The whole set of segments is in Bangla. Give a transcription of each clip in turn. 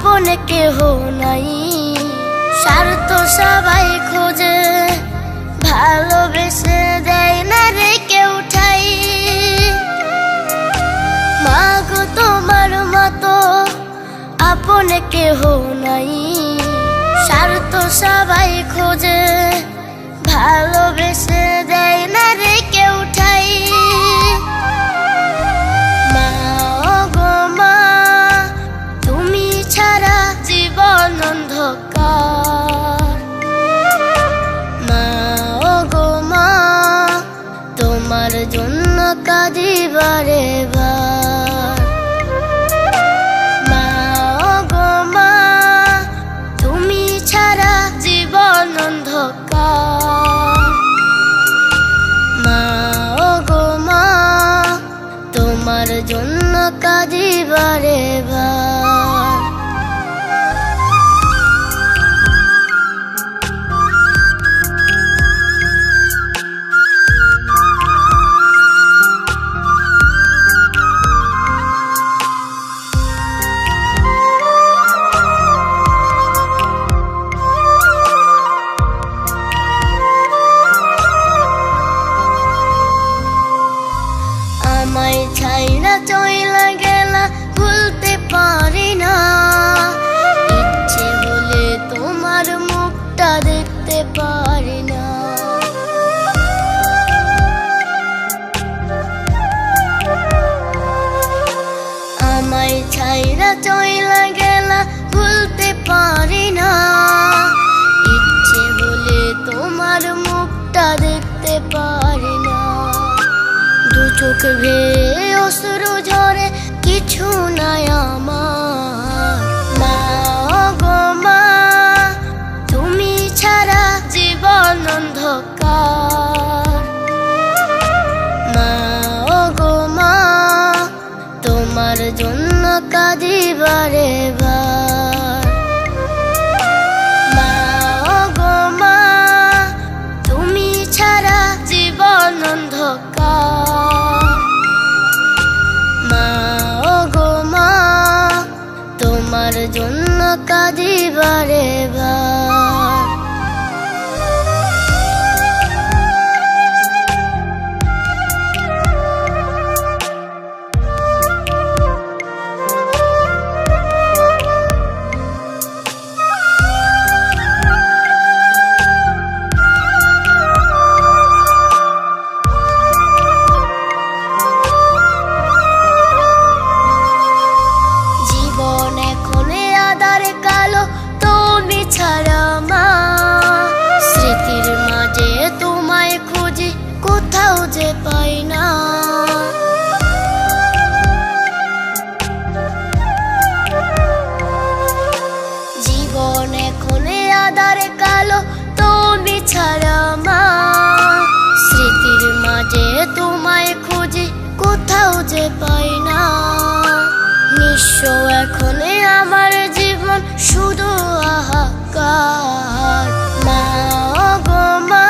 আপন কেহ নাই, স্বার্থ সবাই খোঁজে, ভালোবেসে দেয় না রে কেউ ঠাই। মাগো তোমার মতো আপন কেহ নাই, স্বার্থ সবাই খোঁজে, ভালোবেসে দেয় না রে কেউ ঠাই। মা গো মা, তুমি ছাড়া জীবন অন্ধকার। মা গো মা, তোমার জন্য কাঁদি বারে বার। মা গো মা, তুমি ছাড়া জীবন অন্ধকার। মা গো মা, তোমার জন্য কাঁদি বারে বার। আমায় ছাইরা চইলা গেলা, ভুলতে পারি না। ইচ্ছে হলে তোমার মুখটা দেখতে পারি না। আমায় ছাইরা চইলা গেলা, ভুলতে পারি না। ইচ্ছে হলে তোমার মুখটা দেখতে পারি না। দু চোখ বেয়ে অশ্রু ঝরে, কিছু নাই আমার। মা গো মা, তুমি ছাড়া জীবন অন্ধকার। মা গো মা, তোমার জন্য কাঁদি বারে বার। মা গো মা, তুমি ছাড়া জীবন অন্ধকার। মা গো মা, তোমার জন্য কাঁদি বারে বার। তুমি ছাড়া মা, স্মৃতির মাঝে তোমায় খুঁজি, কোথাও যে পাই না। জীবন এখন আঁধার কালো, তুমি ছাড়া মা, স্মৃতির মাঝে তোমায় খুঁজি, কোথাও যে পাই না। নিঃস্ব এখন আমার জীবন, শুধু হাহাকার। মা গো মা,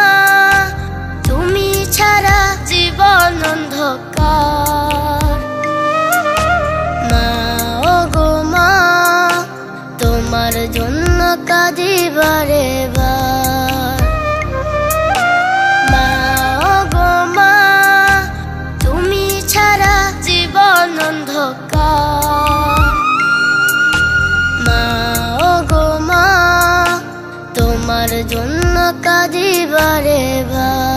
তুমি ছাড়া জীবন অন্ধকার। মা গো মা, তোমার জন্য কাঁদি বারে বার। মা গো মা, তুমি ছাড়া জীবন অন্ধকার। মা গো মা, তোমার জন্য কাঁদি বারে বার।